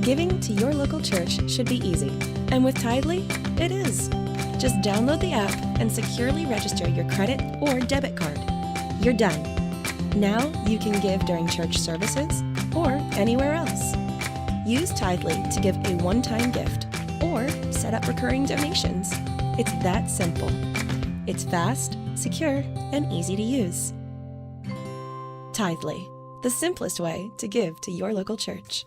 Giving to your local church should be easy, and with Tithely, it is. Just download the app and securely register your credit or debit card. You're done. Now you can give during church services or anywhere else. Use Tithely to give a one-time gift or set up recurring donations. It's that simple. It's fast, secure, and easy to use. Tithely, the simplest way to give to your local church.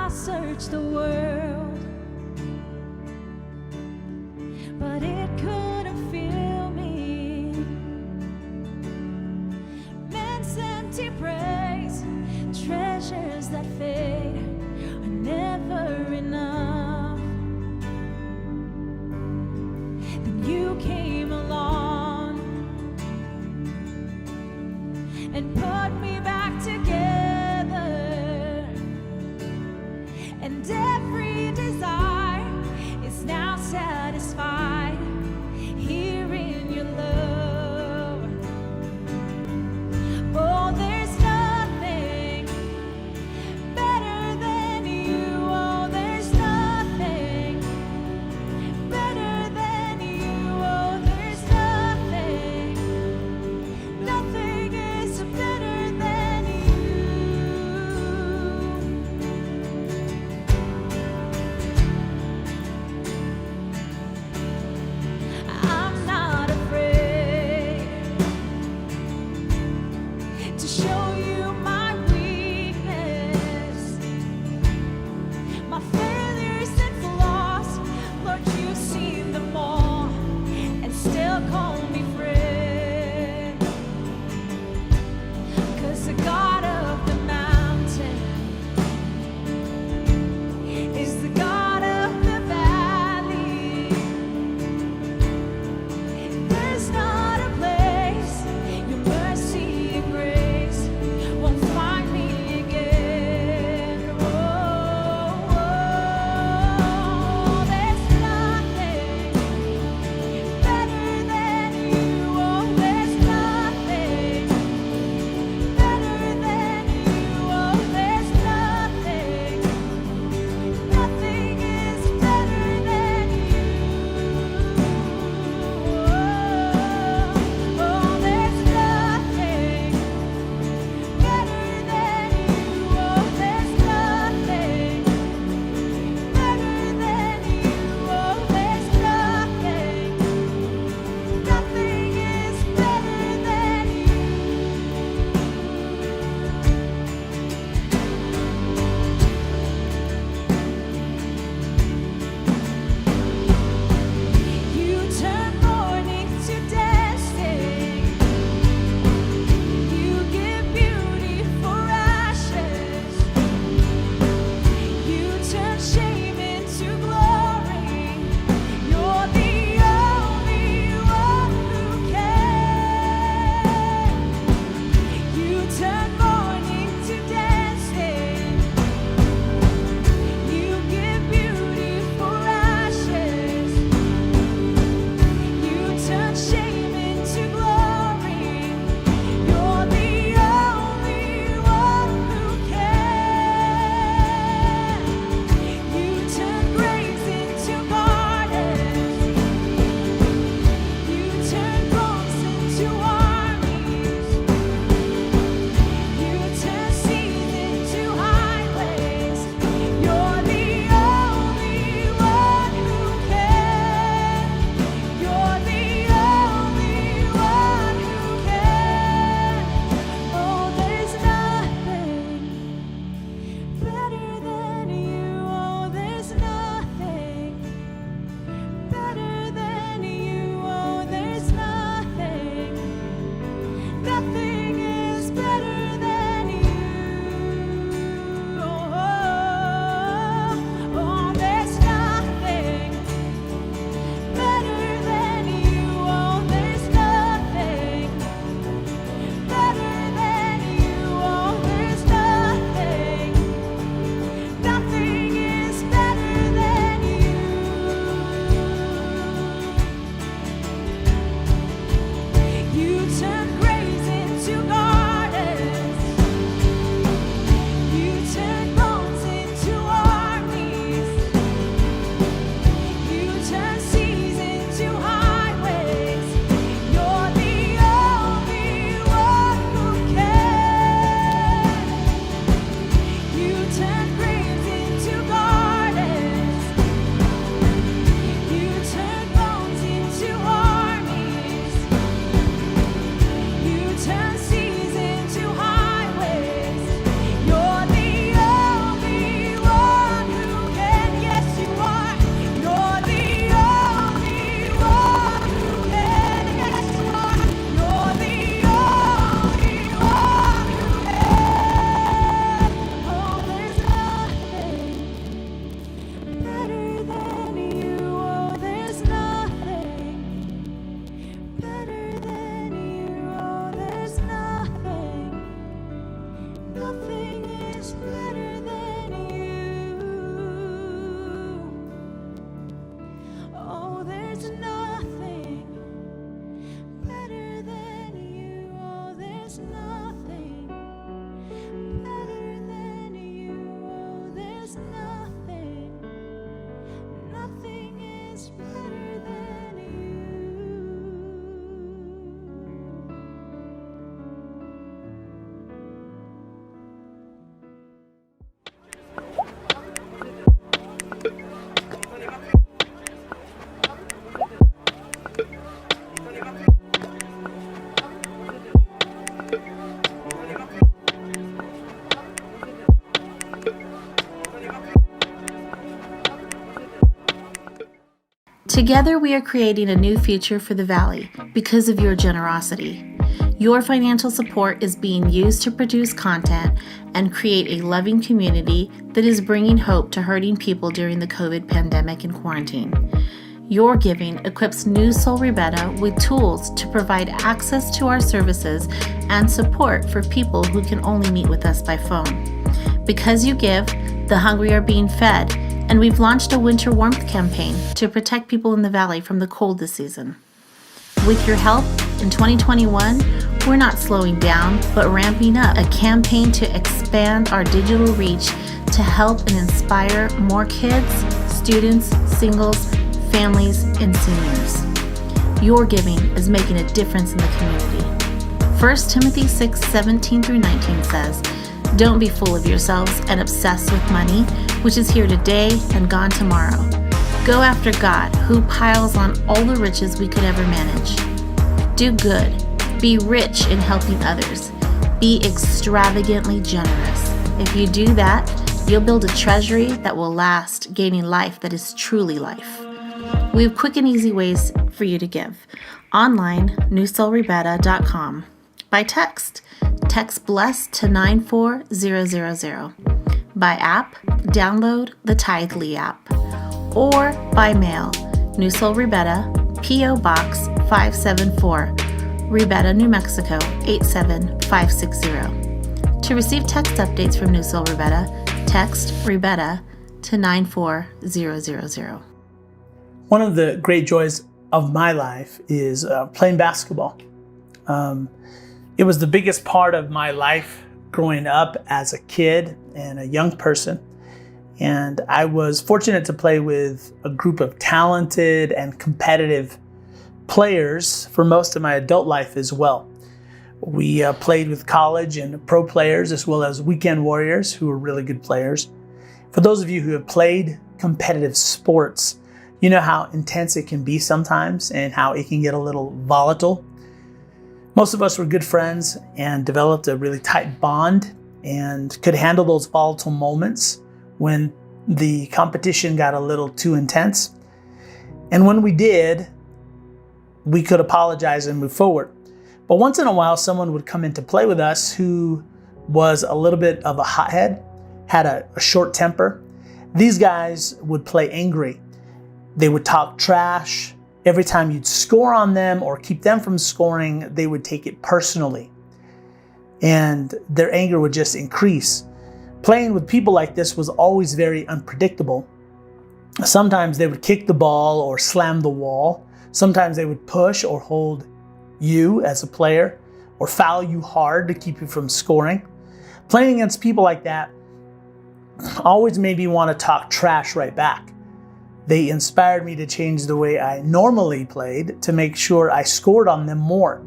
Search the world, but it couldn't fill me. Men's empty praise, treasures that fade are never enough. Then you came along and put me back together. And every desire is now satisfied. Together, we are creating a new future for the Valley because of your generosity. Your financial support is being used to produce content and create a loving community that is bringing hope to hurting people during the COVID pandemic and quarantine. Your giving equips New Soul Rebecca with tools to provide access to our services and support for people who can only meet with us by phone. Because you give, the hungry are being fed, and we've launched a winter warmth campaign to protect people in the Valley from the cold this season. With your help, in 2021, we're not slowing down, but ramping up a campaign to expand our digital reach to help and inspire more kids, students, singles, families, and seniors. Your giving is making a difference in the community. 1 Timothy 6:17-19 says, "Don't be full of yourselves and obsessed with money, which is here today and gone tomorrow. Go after God, who piles on all the riches we could ever manage. Do good. Be rich in helping others. Be extravagantly generous. If you do that, you'll build a treasury that will last, gaining life that is truly life." We have quick and easy ways for you to give. Online, newsoulrebecca.com. By text BLESS to 94000. By app, download the Tithely app. Or by mail, New Soul Rebecca, P.O. Box 574, Rebecca, New Mexico 87560. To receive text updates from New Soul Rebecca, text Rebecca to 94000. One of the great joys of my life is playing basketball. It was the biggest part of my life growing up as a kid and a young person. And I was fortunate to play with a group of talented and competitive players for most of my adult life as well. We played with college and pro players as well as weekend warriors who were really good players. For those of you who have played competitive sports, you know how intense it can be sometimes and how it can get a little volatile. Most of us were good friends and developed a really tight bond and could handle those volatile moments when the competition got a little too intense. And when we did, we could apologize and move forward. But once in a while, someone would come in to play with us who was a little bit of a hothead, had a short temper. These guys would play angry. They would talk trash. Every time you'd score on them or keep them from scoring, they would take it personally. And their anger would just increase. Playing with people like this was always very unpredictable. Sometimes they would kick the ball or slam the wall. Sometimes they would push or hold you as a player or foul you hard to keep you from scoring. Playing against people like that always made me want to talk trash right back. They inspired me to change the way I normally played to make sure I scored on them more.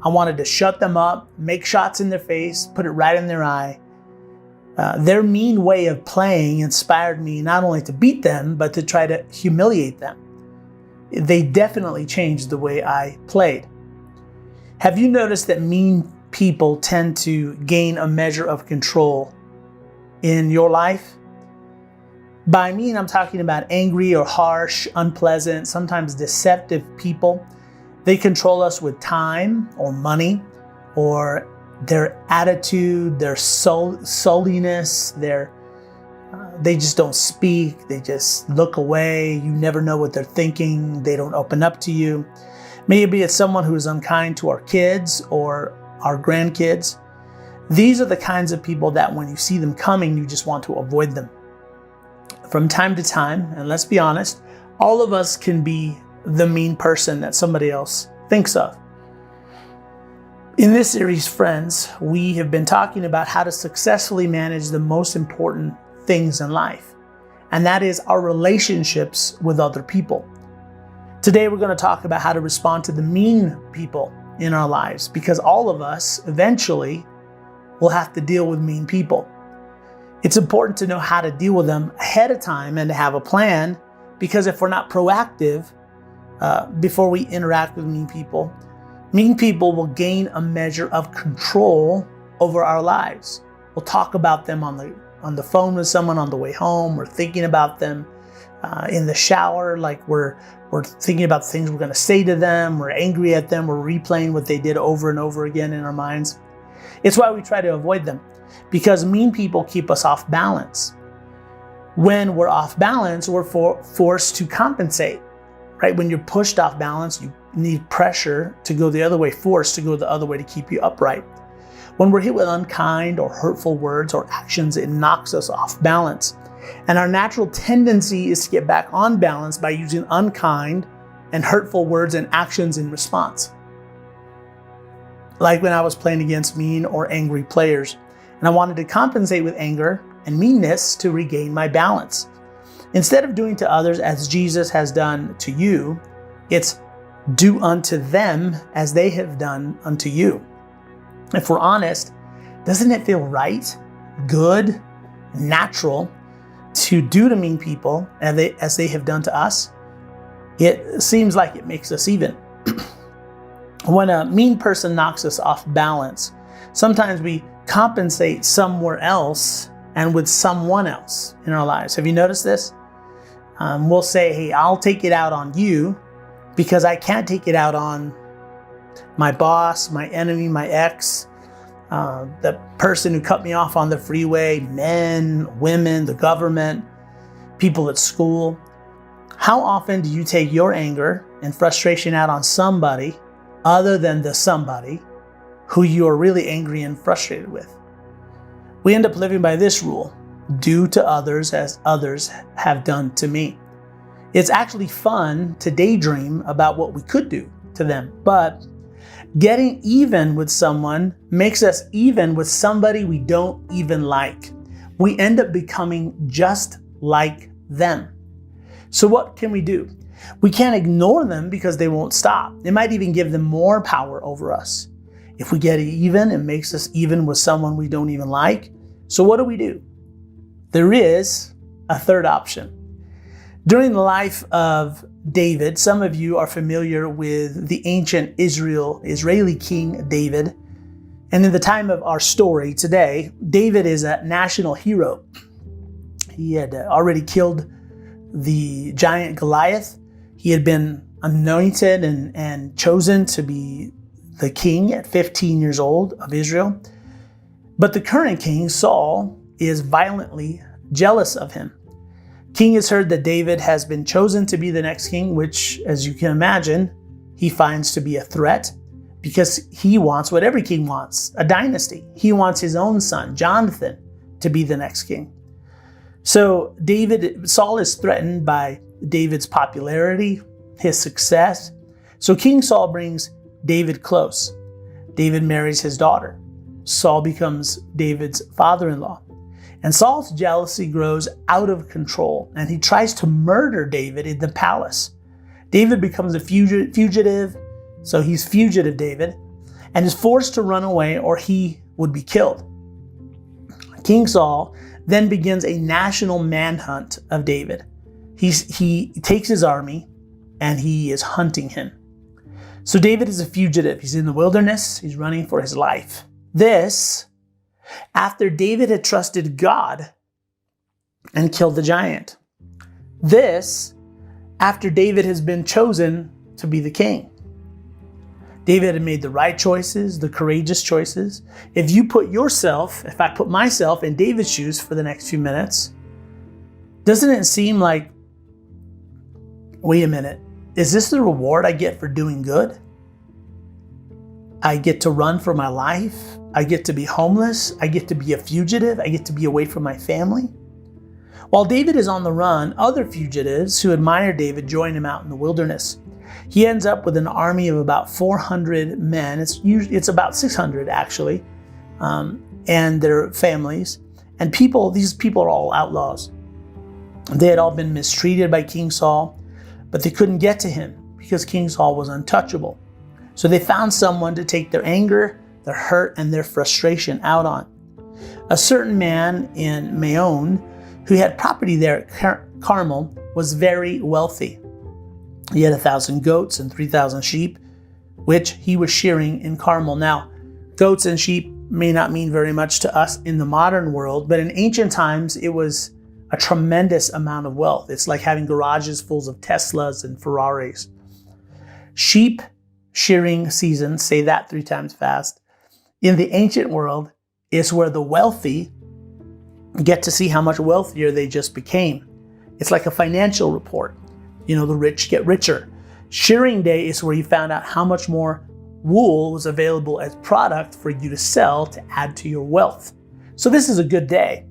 I wanted to shut them up, make shots in their face, put it right in their eye. Their mean way of playing inspired me not only to beat them, but to try to humiliate them. They definitely changed the way I played. Have you noticed that mean people tend to gain a measure of control in your life? By mean, I'm talking about angry or harsh, unpleasant, sometimes deceptive people. They control us with time or money or their attitude, their sulliness, they just don't speak. They just look away. You never know what they're thinking. They don't open up to you. Maybe it's someone who is unkind to our kids or our grandkids. These are the kinds of people that when you see them coming, you just want to avoid them. From time to time, and let's be honest, all of us can be the mean person that somebody else thinks of. In this series, friends, we have been talking about how to successfully manage the most important things in life, and that is our relationships with other people. Today, we're going to talk about how to respond to the mean people in our lives, because all of us eventually will have to deal with mean people. It's important to know how to deal with them ahead of time and to have a plan, because if we're not proactive before we interact with mean people will gain a measure of control over our lives. We'll talk about them on the phone with someone on the way home or thinking about them. in the shower, like we're thinking about the things we're going to say to them, we're angry at them, we're replaying what they did over and over again in our minds. It's why we try to avoid them, because mean people keep us off balance. When we're off balance, we're forced to compensate, right? When you're pushed off balance, you need pressure to go the other way, force to go the other way to keep you upright. When we're hit with unkind or hurtful words or actions, it knocks us off balance. And our natural tendency is to get back on balance by using unkind and hurtful words and actions in response. Like when I was playing against mean or angry players, and I wanted to compensate with anger and meanness to regain my balance. Instead of doing to others as Jesus has done to you, it's do unto them as they have done unto you. If we're honest, doesn't it feel right, good, natural to do to mean people as they have done to us? It seems like it makes us even. When a mean person knocks us off balance, sometimes we compensate somewhere else and with someone else in our lives. Have you noticed this? We'll say, hey, I'll take it out on you because I can't take it out on my boss, my enemy, my ex, the person who cut me off on the freeway, men, women, the government, people at school. How often do you take your anger and frustration out on somebody other than the somebody who you are really angry and frustrated with? We end up living by this rule: do to others as others have done to me. It's actually fun to daydream about what we could do to them, but getting even with someone makes us even with somebody we don't even like. We end up becoming just like them. So what can we do? We can't ignore them because they won't stop. It might even give them more power over us. If we get even, it makes us even with someone we don't even like. So what do? There is a third option. During the life of David, some of you are familiar with the ancient Israeli king David. And in the time of our story today, David is a national hero. He had already killed the giant Goliath. He had been anointed and chosen to be the king at 15 years old of Israel. But the current king, Saul, is violently jealous of him. King has heard that David has been chosen to be the next king, which, as you can imagine, he finds to be a threat because he wants what every king wants, a dynasty. He wants his own son, Jonathan, to be the next king. So Saul is threatened by David's popularity, his success. So King Saul brings David close. David marries his daughter. Saul becomes David's father-in-law. And Saul's jealousy grows out of control, and he tries to murder David in the palace. David becomes a fugitive, so he's fugitive David, and is forced to run away or he would be killed. King Saul then begins a national manhunt of David. He takes his army and he is hunting him. So David is a fugitive. He's in the wilderness. He's running for his life. This, after David had trusted God and killed the giant. This, after David has been chosen to be the king. David had made the right choices, the courageous choices. If I put myself in David's shoes for the next few minutes, doesn't it seem like, wait a minute, is this the reward I get for doing good? I get to run for my life. I get to be homeless. I get to be a fugitive. I get to be away from my family. While David is on the run, other fugitives who admire David join him out in the wilderness. He ends up with an army of about 400 men. It's about 600 actually, and their families. And these people are all outlaws. They had all been mistreated by King Saul, but they couldn't get to him because King Saul was untouchable. So they found someone to take their anger, their hurt, and their frustration out on. A certain man in Maon who had property there at Carmel was very wealthy. He had 1,000 goats and 3,000 sheep, which he was shearing in Carmel. Now, goats and sheep may not mean very much to us in the modern world, but in ancient times, it was a tremendous amount of wealth. It's like having garages full of Teslas and Ferraris. Sheep shearing season, say that 3 times fast, in the ancient world is where the wealthy get to see how much wealthier they just became. It's like a financial report. The rich get richer. Shearing day is where you found out how much more wool was available as product for you to sell to add to your wealth. So this is a good day.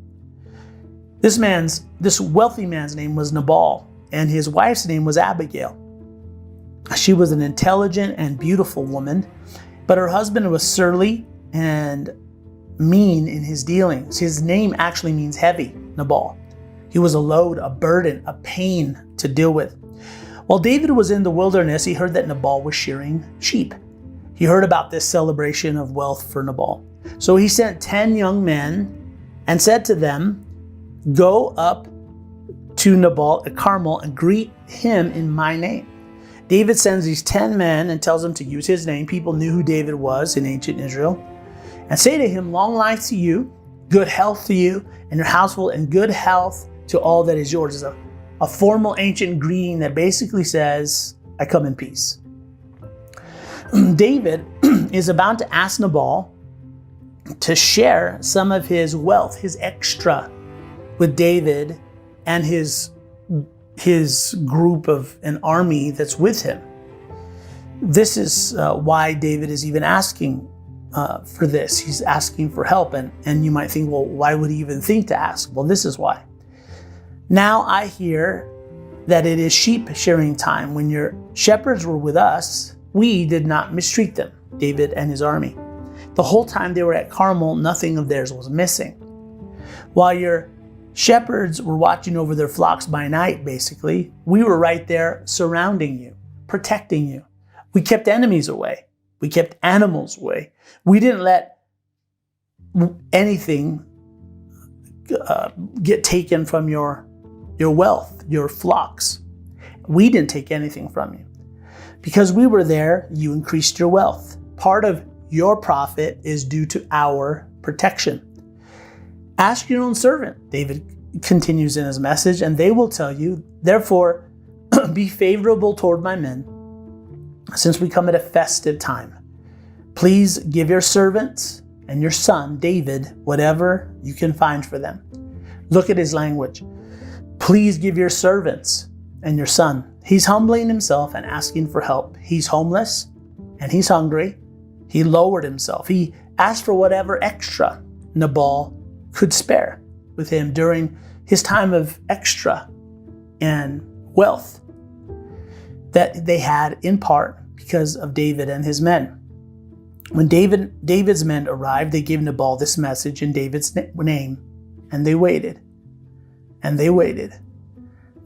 This wealthy man's name was Nabal, and his wife's name was Abigail. She was an intelligent and beautiful woman, but her husband was surly and mean in his dealings. His name actually means heavy, Nabal. He was a load, a burden, a pain to deal with. While David was in the wilderness, he heard that Nabal was shearing sheep. He heard about this celebration of wealth for Nabal. So he sent 10 young men and said to them, "Go up to Nabal at Carmel and greet him in my name." David sends these 10 men and tells them to use his name. People knew who David was in ancient Israel. And say to him, "Long life to you, good health to you and your household, and good health to all that is yours." It's a formal ancient greeting that basically says, "I come in peace." David is about to ask Nabal to share some of his wealth, his extra, with David and his group of an army that's with him. This is why David is even asking for this. He's asking for help. And you might think, well, why would he even think to ask? Well, this is why. Now I hear that it is sheep shearing time. When your shepherds were with us, we did not mistreat them, David and his army. The whole time they were at Carmel, nothing of theirs was missing. While your shepherds were watching over their flocks by night, basically, we were right there surrounding you, protecting you. We kept enemies away. We kept animals away. We didn't let anything get taken from your wealth, your flocks. We didn't take anything from you. Because we were there, you increased your wealth. Part of your profit is due to our protection. Ask your own servant, David continues in his message, and they will tell you, therefore, be favorable toward my men, since we come at a festive time. Please give your servants and your son, David, whatever you can find for them. Look at his language. Please give your servants and your son. He's humbling himself and asking for help. He's homeless and he's hungry. He lowered himself. He asked for whatever extra Nabal could spare with him during his time of extra and wealth that they had in part because of David and his men. When David's men arrived, they gave Nabal this message in David's name, and they waited. And they waited.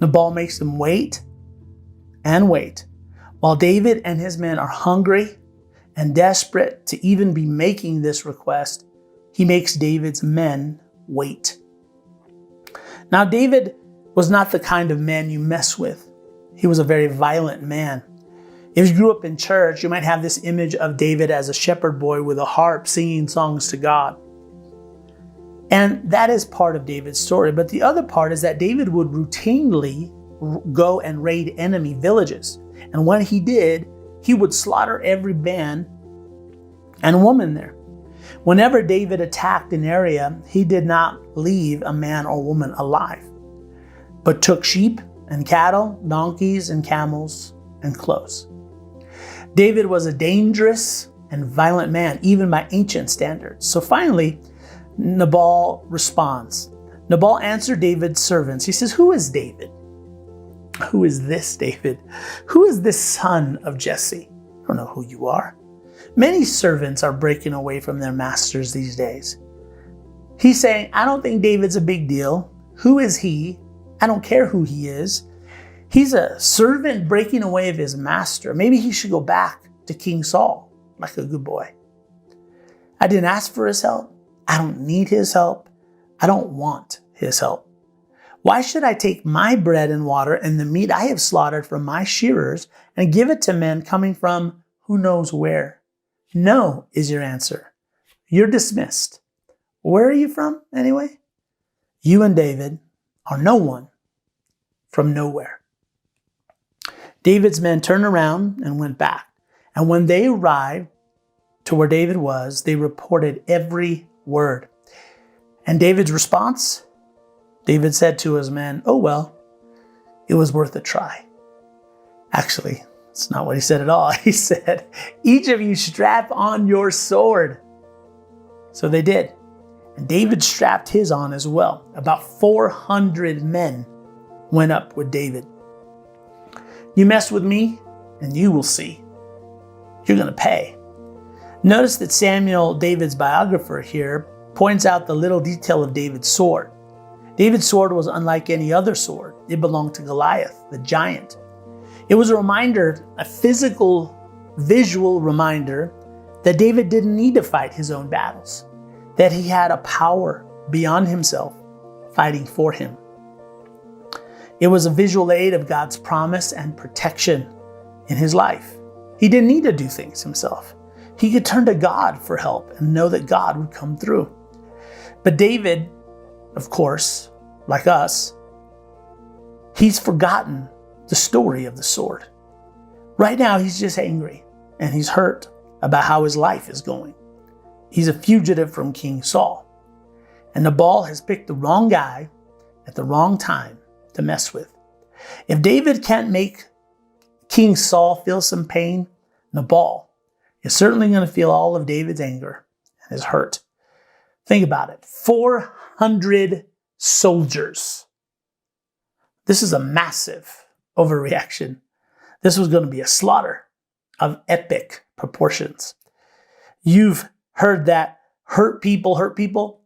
Nabal makes them wait and wait. While David and his men are hungry and desperate to even be making this request, he makes David's men wait. Now, David was not the kind of man you mess with. He was a very violent man. If you grew up in church, you might have this image of David as a shepherd boy with a harp singing songs to God. And that is part of David's story. But the other part is that David would routinely go and raid enemy villages. And when he did, he would slaughter every man and woman there. Whenever David attacked an area, he did not leave a man or woman alive, but took sheep and cattle, donkeys and camels and clothes. David was a dangerous and violent man, even by ancient standards. So finally, Nabal responds. Nabal answered David's servants. He says, "Who is David? Who is this David? Who is this son of Jesse? I don't know who you are. Many servants are breaking away from their masters these days." He's saying, I don't think David's a big deal. Who is he? I don't care who he is. He's a servant breaking away of his master. Maybe he should go back to King Saul like a good boy. I didn't ask for his help. I don't need his help. I don't want his help. Why should I take my bread and water and the meat I have slaughtered from my shearers and give it to men coming from who knows where? No is your answer. You're dismissed. Where are you from anyway? You and David are no one from nowhere. David's men turned around and went back. And when they arrived to where David was, they reported every word. And David's response? David said to his men, "Oh well, it was worth a try." Actually, it's not what he said at all. He said, "Each of you strap on your sword." So they did. And David strapped his on as well. About 400 men went up with David. You mess with me, and you will see. You're going to pay. Notice that Samuel, David's biographer here, points out the little detail of David's sword. David's sword was unlike any other sword. It belonged to Goliath, the giant. It was a reminder, a physical, visual reminder that David didn't need to fight his own battles, that he had a power beyond himself fighting for him. It was a visual aid of God's promise and protection in his life. He didn't need to do things himself. He could turn to God for help and know that God would come through. But David, of course, like us, he's forgotten the story of the sword. Right now, he's just angry and he's hurt about how his life is going. He's a fugitive from King Saul. And Nabal has picked the wrong guy at the wrong time to mess with. If David can't make King Saul feel some pain, Nabal is certainly going to feel all of David's anger and his hurt. Think about it. 400 soldiers. This is a massive overreaction. This was going to be a slaughter of epic proportions. You've heard that hurt people hurt people.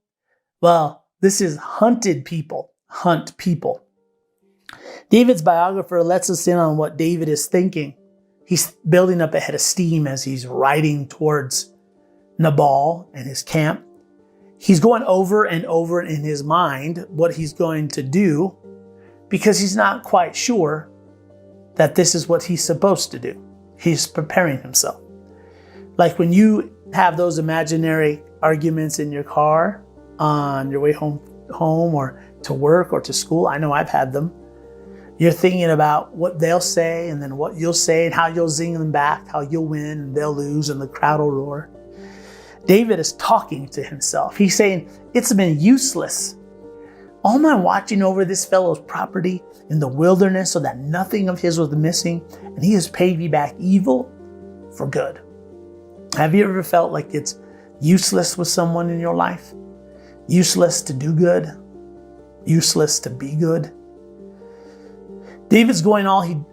Well, this is hunted people hunt people. David's biographer lets us in on what David is thinking. He's building up a head of steam as he's riding towards Nabal and his camp. He's going over and over in his mind what he's going to do because he's not quite sure that this is what he's supposed to do. He's preparing himself. Like when you have those imaginary arguments in your car on your way home or to work or to school. I know I've had them. You're thinking about what they'll say and then what you'll say and how you'll zing them back, how you'll win and they'll lose and the crowd will roar. David is talking to himself. He's saying, it's been useless. All my watching over this fellow's property in the wilderness so that nothing of his was missing, and he has paid me back evil for good. Have you ever felt like it's useless with someone in your life? Useless to do good? Useless to be good? David's going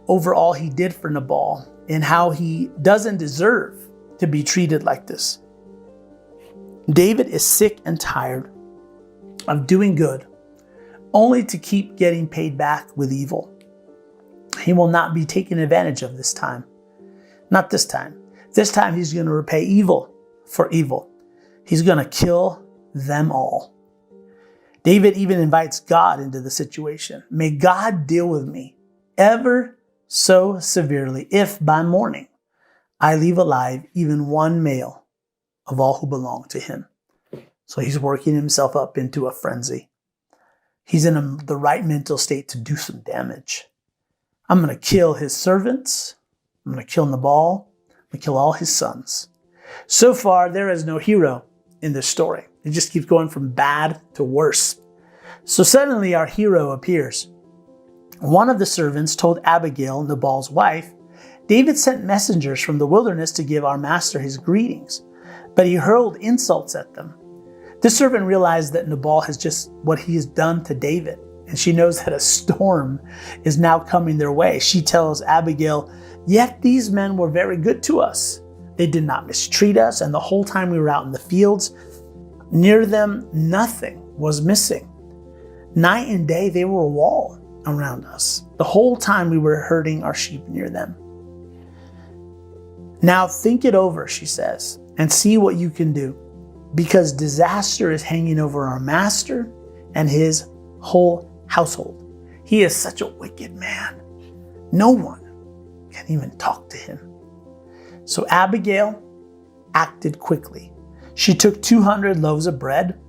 over all he did for Nabal and how he doesn't deserve to be treated like this. David is sick and tired of doing good only to keep getting paid back with evil. He will not be taken advantage of this time. Not this time. This time he's going to repay evil for evil. He's going to kill them all. David even invites God into the situation. May God deal with me ever so severely if by morning I leave alive even one male of all who belong to him. So he's working himself up into a frenzy. He's in the right mental state to do some damage. I'm going to kill his servants. I'm going to kill Nabal. I'm going to kill all his sons. So far, there is no hero in this story. It just keeps going from bad to worse. So suddenly our hero appears. One of the servants told Abigail, Nabal's wife, David sent messengers from the wilderness to give our master his greetings, but he hurled insults at them. This servant realized that Nabal has just what he has done to David, and she knows that a storm is now coming their way. She tells Abigail, yet these men were very good to us. They did not mistreat us, and the whole time we were out in the fields, near them nothing was missing. Night and day they were a wall around us. The whole time we were herding our sheep near them. Now think it over, she says, and see what you can do, because disaster is hanging over our master and his whole household. He is such a wicked man. No one can even talk to him. So Abigail acted quickly. She took 200 loaves of bread,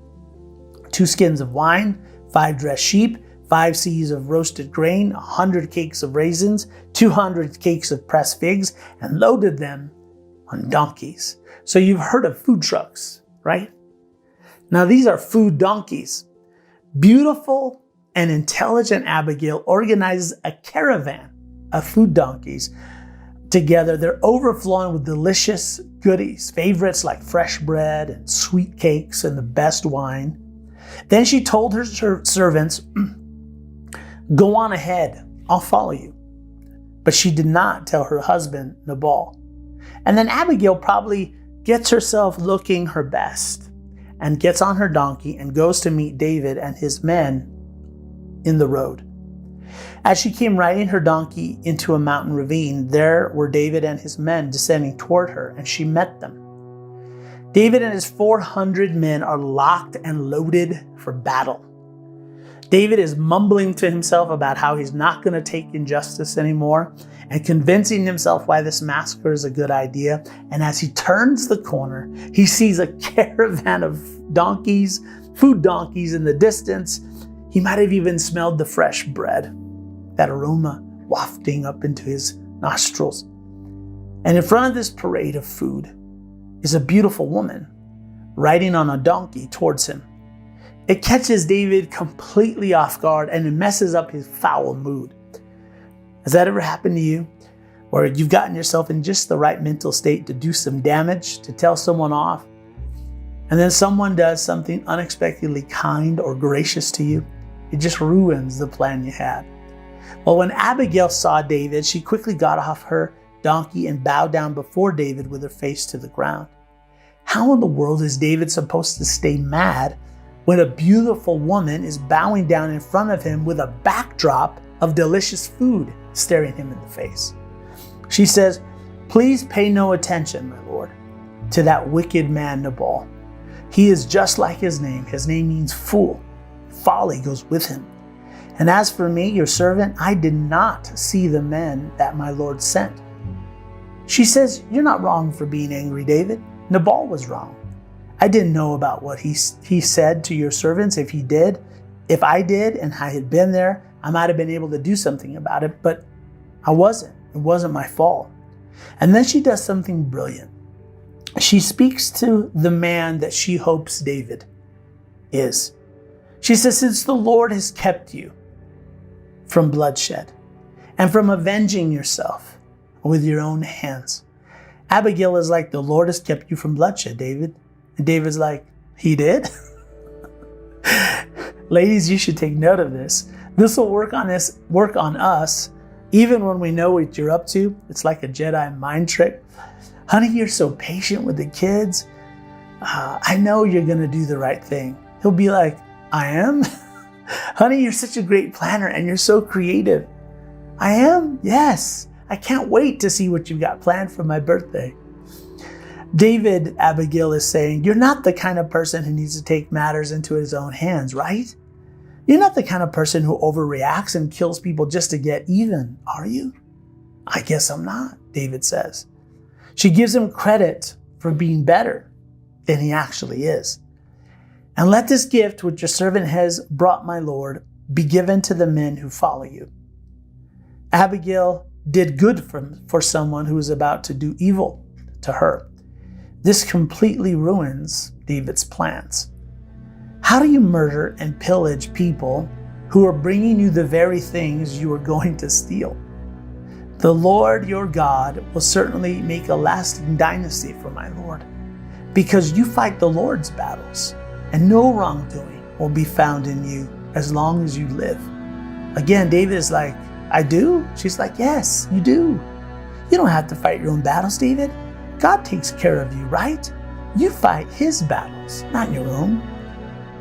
2 skins of wine, 5 dressed sheep, 5 seahs of roasted grain, 100 cakes of raisins, 200 cakes of pressed figs, and loaded them on donkeys. So you've heard of food trucks, right? Now these are food donkeys. Beautiful and intelligent Abigail organizes a caravan of food donkeys together. They're overflowing with delicious goodies, favorites like fresh bread and sweet cakes and the best wine. Then she told her servants, "Go on ahead, I'll follow you." But she did not tell her husband, Nabal. And then Abigail probably gets herself looking her best and gets on her donkey and goes to meet David and his men in the road. As she came riding her donkey into a mountain ravine, there were David and his men descending toward her, and she met them. David and his 400 men are locked and loaded for battle. David is mumbling to himself about how he's not going to take injustice anymore and convincing himself why this massacre is a good idea. And as he turns the corner, he sees a caravan of donkeys, food donkeys in the distance. He might have even smelled the fresh bread, that aroma wafting up into his nostrils. And in front of this parade of food is a beautiful woman riding on a donkey towards him. It catches David completely off guard and it messes up his foul mood. Has that ever happened to you? Where you've gotten yourself in just the right mental state to do some damage, to tell someone off, and then someone does something unexpectedly kind or gracious to you? It just ruins the plan you had. Well, when Abigail saw David, she quickly got off her donkey and bowed down before David with her face to the ground. How in the world is David supposed to stay mad when a beautiful woman is bowing down in front of him with a backdrop of delicious food staring him in the face? She says, "Please pay no attention, my lord, to that wicked man Nabal. He is just like his name. His name means fool. Folly goes with him. And as for me, your servant, I did not see the men that my lord sent." She says, "You're not wrong for being angry, David. Nabal was wrong. I didn't know about what he said to your servants. If I did and I had been there, I might have been able to do something about it, but I wasn't. It wasn't my fault." And then she does something brilliant. She speaks to the man that she hopes David is. She says, "Since the Lord has kept you from bloodshed and from avenging yourself with your own hands." Abigail is like, "The Lord has kept you from bloodshed, David." And David's like, "He did?" Ladies, you should take note of this. This will work on us, even when we know what you're up to. It's like a Jedi mind trick. "Honey, you're so patient with the kids. I know you're going to do the right thing." He'll be like, "I am?" "Honey, you're such a great planner and you're so creative." "I am? Yes. I can't wait to see what you've got planned for my birthday." David, Abigail is saying, "You're not the kind of person who needs to take matters into his own hands, right? You're not the kind of person who overreacts and kills people just to get even, are you?" "I guess I'm not," David says. She gives him credit for being better than he actually is. "And let this gift which your servant has brought my lord be given to the men who follow you." Abigail did good for someone who was about to do evil to her. This completely ruins David's plans. How do you murder and pillage people who are bringing you the very things you are going to steal? The Lord your God will certainly make a lasting dynasty for my Lord, because you fight the Lord's battles, and no wrongdoing will be found in you as long as you live. Again, David is like, "I do?" She's like, "Yes, you do. You don't have to fight your own battles, David. God takes care of you, right? You fight his battles, not your own."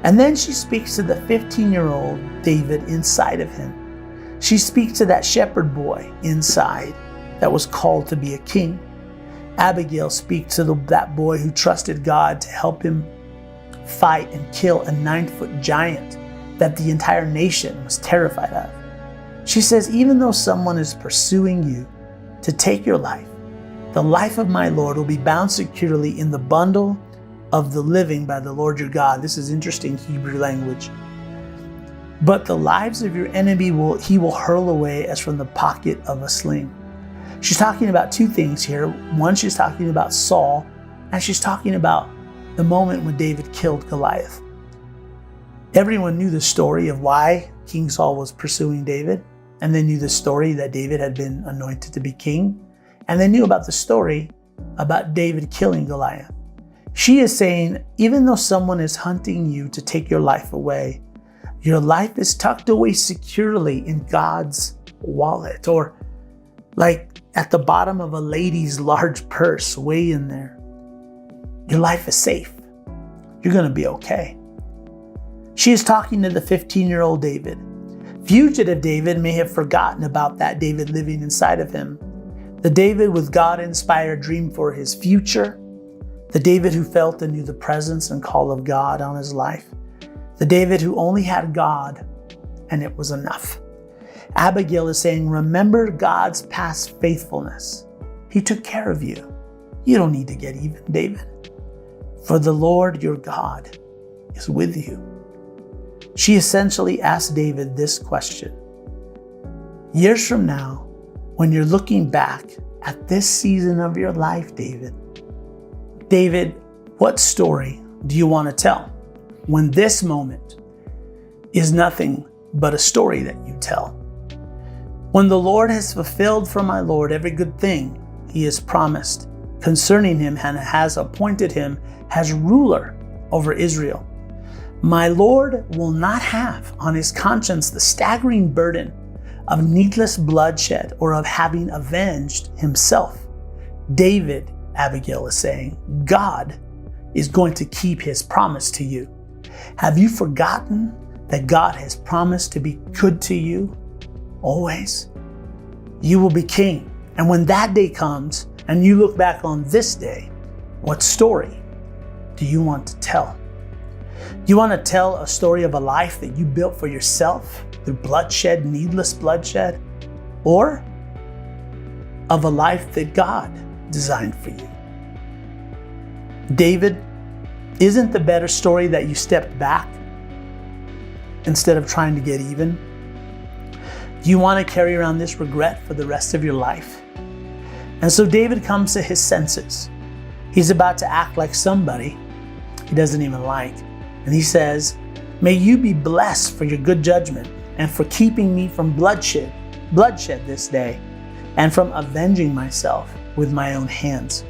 And then she speaks to the 15-year-old David inside of him. She speaks to that shepherd boy inside that was called to be a king. Abigail speaks to that boy who trusted God to help him fight and kill a 9-foot giant that the entire nation was terrified of. She says, "Even though someone is pursuing you to take your life, the life of my Lord will be bound securely in the bundle of the living by the Lord your God." This is interesting Hebrew language. But the lives of your enemy he will hurl away as from the pocket of a sling. She's talking about two things here. One, she's talking about Saul, and she's talking about the moment when David killed Goliath. Everyone knew the story of why King Saul was pursuing David, and they knew the story that David had been anointed to be king, and they knew about the story about David killing Goliath. She is saying, even though someone is hunting you to take your life away, your life is tucked away securely in God's wallet, or like at the bottom of a lady's large purse, way in there. Your life is safe. You're going to be okay. She is talking to the 15-year-old David. Fugitive David may have forgotten about that David living inside of him. The David with God-inspired dream for his future. The David who felt and knew the presence and call of God on his life. The David who only had God and it was enough. Abigail is saying, remember God's past faithfulness. He took care of you. You don't need to get even, David. For the Lord your God is with you. She essentially asked David this question. Years from now, when you're looking back at this season of your life, David, what story do you want to tell when this moment is nothing but a story that you tell? When the Lord has fulfilled for my Lord every good thing he has promised concerning him and has appointed him as ruler over Israel, my Lord will not have on his conscience the staggering burden of needless bloodshed or of having avenged himself. David, Abigail is saying, God is going to keep his promise to you. Have you forgotten that God has promised to be good to you always? You will be king. And when that day comes and you look back on this day, what story do you want to tell? You want to tell a story of a life that you built for yourself through bloodshed, needless bloodshed, or of a life that God designed for you? David, isn't the better story that you stepped back instead of trying to get even? Do you want to carry around this regret for the rest of your life? And so David comes to his senses. He's about to act like somebody he doesn't even like. And he says, may you be blessed for your good judgment and for keeping me from bloodshed this day and from avenging myself with my own hands.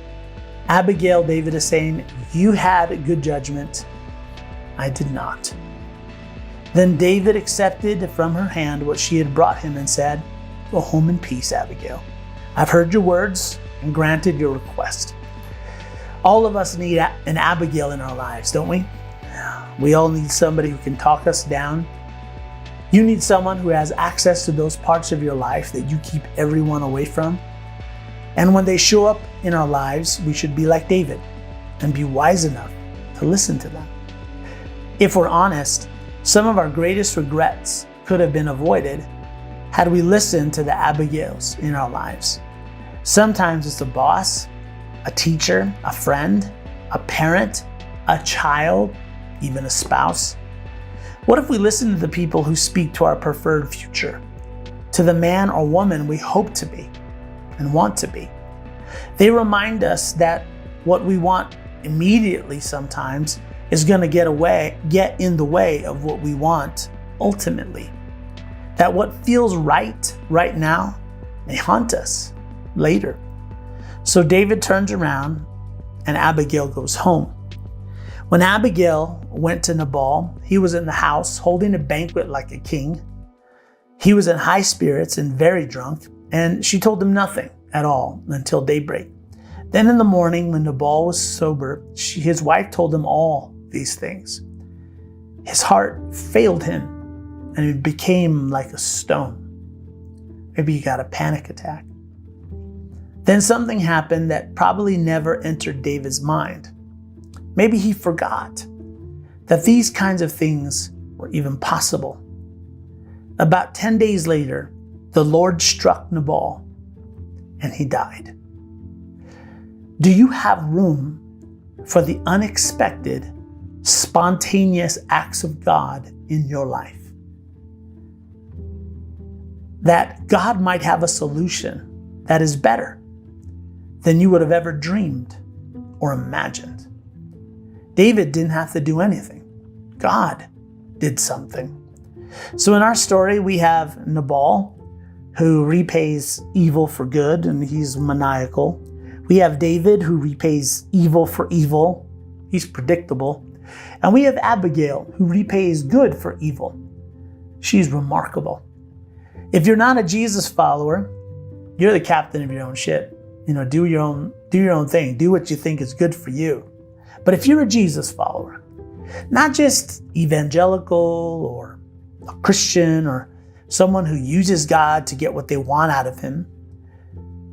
Abigail, David is saying, you had good judgment. I did not. Then David accepted from her hand what she had brought him and said, go home in peace, Abigail. I've heard your words and granted your request. All of us need an Abigail in our lives, don't we? We all need somebody who can talk us down. You need someone who has access to those parts of your life that you keep everyone away from. And when they show up in our lives, we should be like David and be wise enough to listen to them. If we're honest, some of our greatest regrets could have been avoided had we listened to the Abigails in our lives. Sometimes it's a boss, a teacher, a friend, a parent, a child, even a spouse. What if we listen to the people who speak to our preferred future, to the man or woman we hope to be and want to be? They remind us that what we want immediately sometimes is going to get in the way of what we want ultimately. That what feels right now may haunt us later. So David turns around and Abigail goes home. When Abigail went to Nabal, he was in the house holding a banquet like a king. He was in high spirits and very drunk, and she told him nothing at all until daybreak. Then in the morning, when Nabal was sober, his wife told him all these things. His heart failed him, and it became like a stone. Maybe he got a panic attack. Then something happened that probably never entered David's mind. Maybe he forgot that these kinds of things were even possible. About 10 days later, the Lord struck Nabal and he died. Do you have room for the unexpected, spontaneous acts of God in your life? that God might have a solution that is better than you would have ever dreamed or imagined. David didn't have to do anything. God did something. So in our story, we have Nabal, who repays evil for good, and he's maniacal. We have David, who repays evil for evil. He's predictable. And we have Abigail, who repays good for evil. She's remarkable. If you're not a Jesus follower, you're the captain of your own ship. Do your own thing. Do what you think is good for you. But if you're a Jesus follower, not just evangelical or a Christian or someone who uses God to get what they want out of him,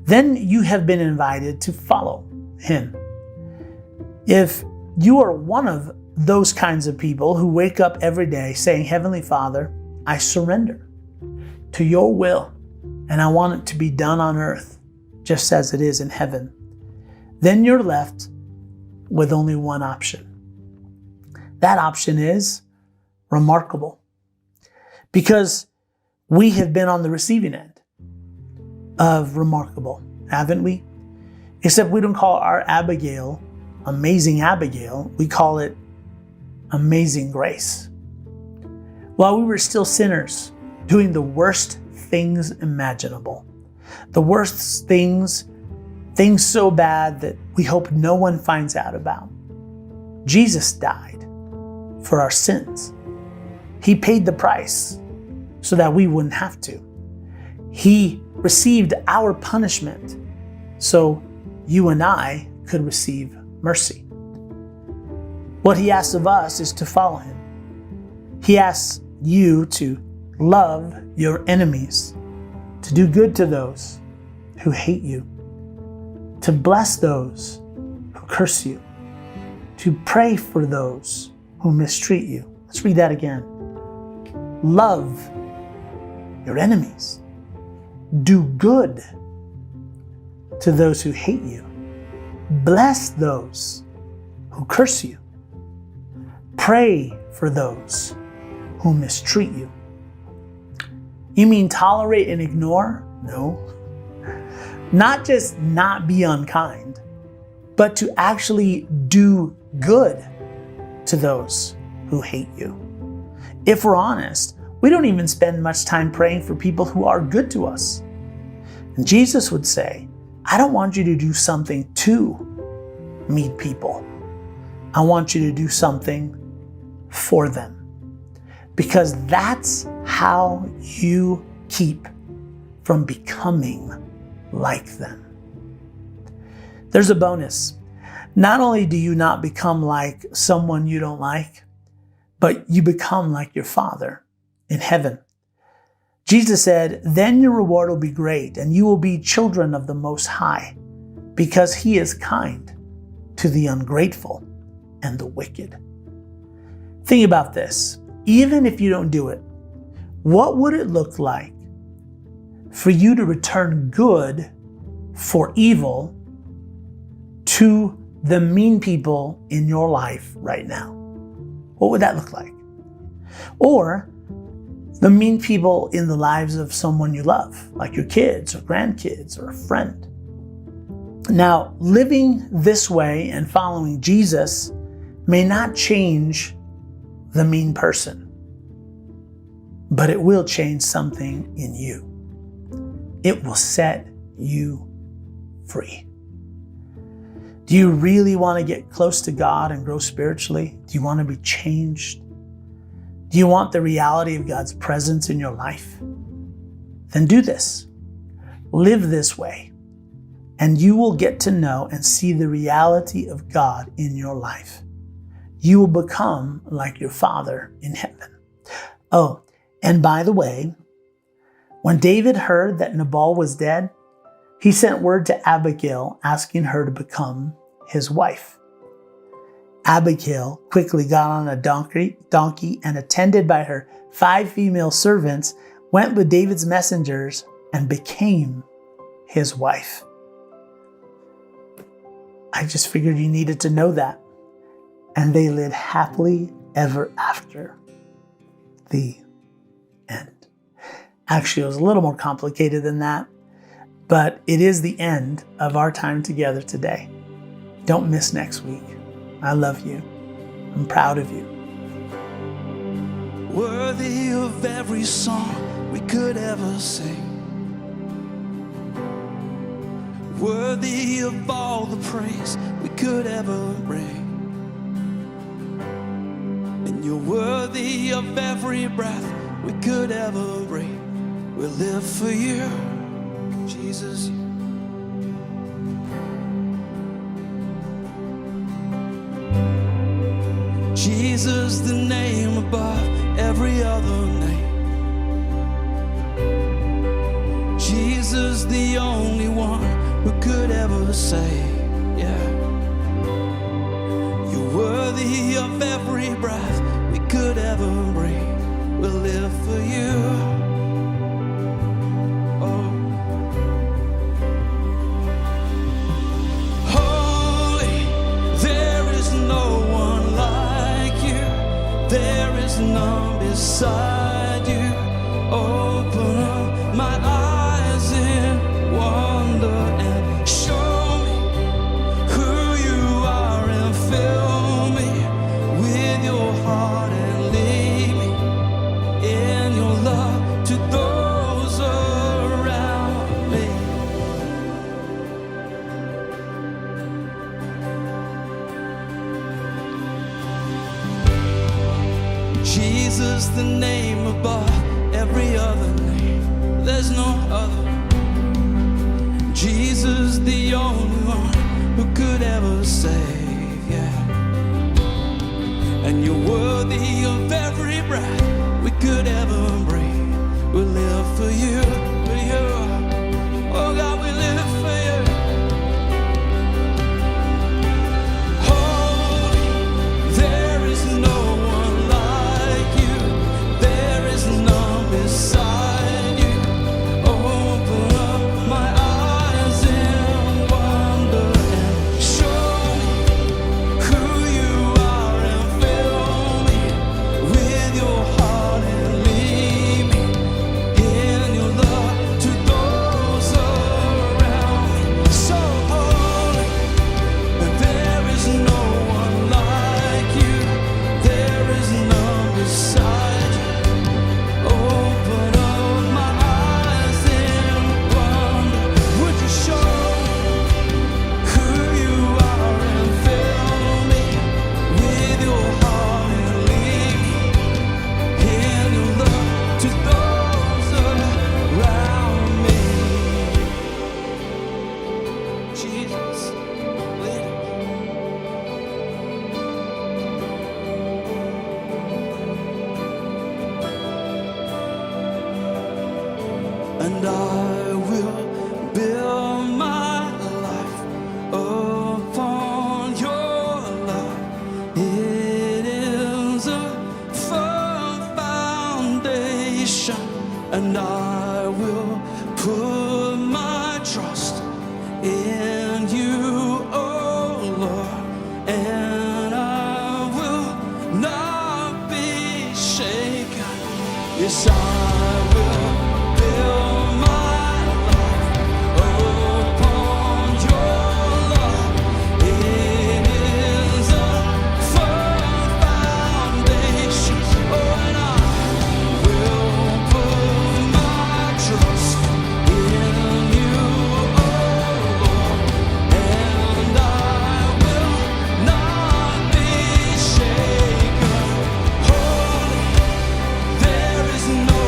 then you have been invited to follow him. If you are one of those kinds of people who wake up every day saying, Heavenly Father, I surrender to your will, and I want it to be done on earth just as it is in heaven, then you're left with only one option. That option is remarkable, because we have been on the receiving end of remarkable, haven't we? Except we don't call our Abigail Amazing Abigail. We call it Amazing Grace. While we were still sinners, doing the worst things imaginable, the worst things so bad that we hope no one finds out about, Jesus died for our sins. He paid the price so that we wouldn't have to. He received our punishment so you and I could receive mercy. What he asks of us is to follow him. He asks you to love your enemies, to do good to those who hate you, to bless those who curse you, to pray for those who mistreat you. Let's read that again. Love your enemies. Do good to those who hate you. Bless those who curse you. Pray for those who mistreat you. You mean tolerate and ignore? No. Not just not be unkind, but to actually do good to those who hate you. If we're honest, we don't even spend much time praying for people who are good to us. And Jesus would say, I don't want you to do something to meet people. I want you to do something for them. Because that's how you keep from becoming like them. There's a bonus. Not only do you not become like someone you don't like, but you become like your Father in heaven. Jesus said, then your reward will be great, and you will be children of the Most High, because he is kind to the ungrateful and the wicked. Think about this. Even if you don't do it, what would it look like for you to return good for evil to the mean people in your life right now? What would that look like? Or the mean people in the lives of someone you love, like your kids or grandkids or a friend. Now, living this way and following Jesus may not change the mean person, but it will change something in you. It will set you free. Do you really want to get close to God and grow spiritually? Do you want to be changed? Do you want the reality of God's presence in your life? Then do this. Live this way, and you will get to know and see the reality of God in your life. You will become like your Father in heaven. Oh, and by the way, when David heard that Nabal was dead, he sent word to Abigail asking her to become his wife. Abigail quickly got on a donkey and, attended by her 5 female servants, went with David's messengers and became his wife. I just figured you needed to know that. And they lived happily ever after. The end. Actually, it was a little more complicated than that, but it is the end of our time together today. Don't miss next week. I love you. I'm proud of you. Worthy of every song we could ever sing. Worthy of all the praise we could ever bring. And you're worthy of every breath we could ever breathe. We live for you, Jesus. Jesus, the name above every other name. Jesus, the only one who could ever save. Yeah. You're worthy of every breath we could ever breathe. We'll live for you. Oh. Holy, there is no one like you. There is none beside you. Open up my eyes in wonder and show me who you are and fill me with your heart and lead me in your love to those around me. Jesus, the name above every other name. There's no other. Jesus, the only one who could ever save, yeah. And you're worthy of every breath we could ever breathe. We live for you, for you. Oh God, we live for you. Holy, there is no one like you. There is none beside you. Open up my eyes in wonder and show me who you are and fill me with your heart and lead me in your love to those around me. So holy, there is no one like you. There is none beside you. Open up my eyes in wonder. Would you show who you are and fill me with your heart and lead me in your love to those around me. Jesus, lead us. And I will build my life upon your love. It is a firm foundation, and I will put my trust in you, oh Lord, and I will not be shaken. Yes, I will build my life upon your love. It is a firm foundation. Oh, and I will put my trust in you, oh Lord, and I will not be shaken. Holy, there is no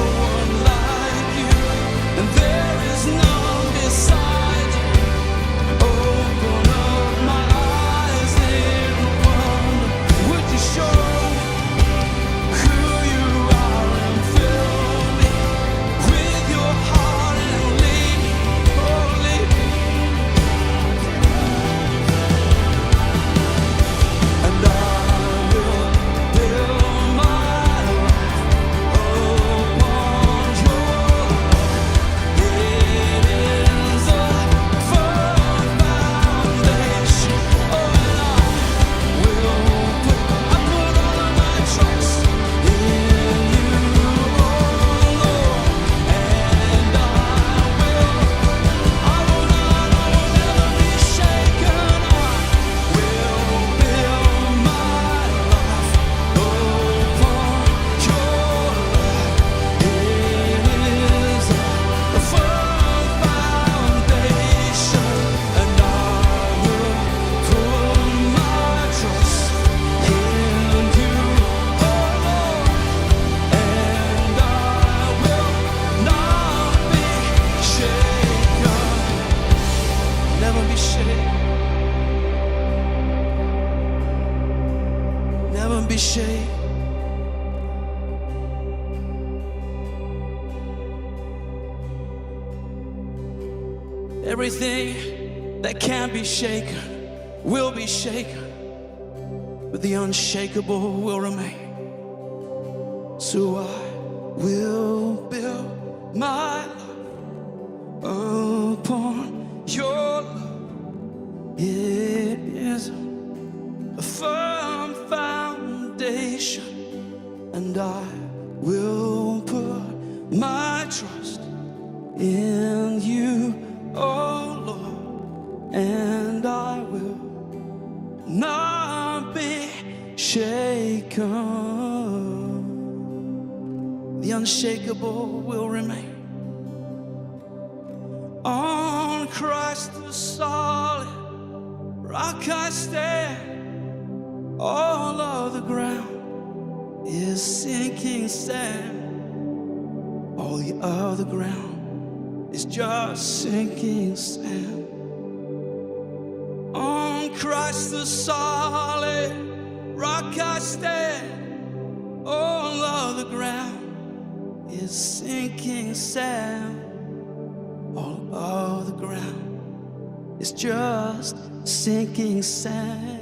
shaken. Everything that can be shaken will be shaken, but the unshakable will remain. So I will build my life upon your love. It is a firm foundation, and I will put my trust in you, oh Lord, and I will not be shaken. The unshakable will remain. On Christ the solid rock I stand. All of the ground is sinking sand. All the other ground is just sinking sand. On Christ the solid rock I stand. All of the ground is sinking sand. All of the ground is just sinking sand.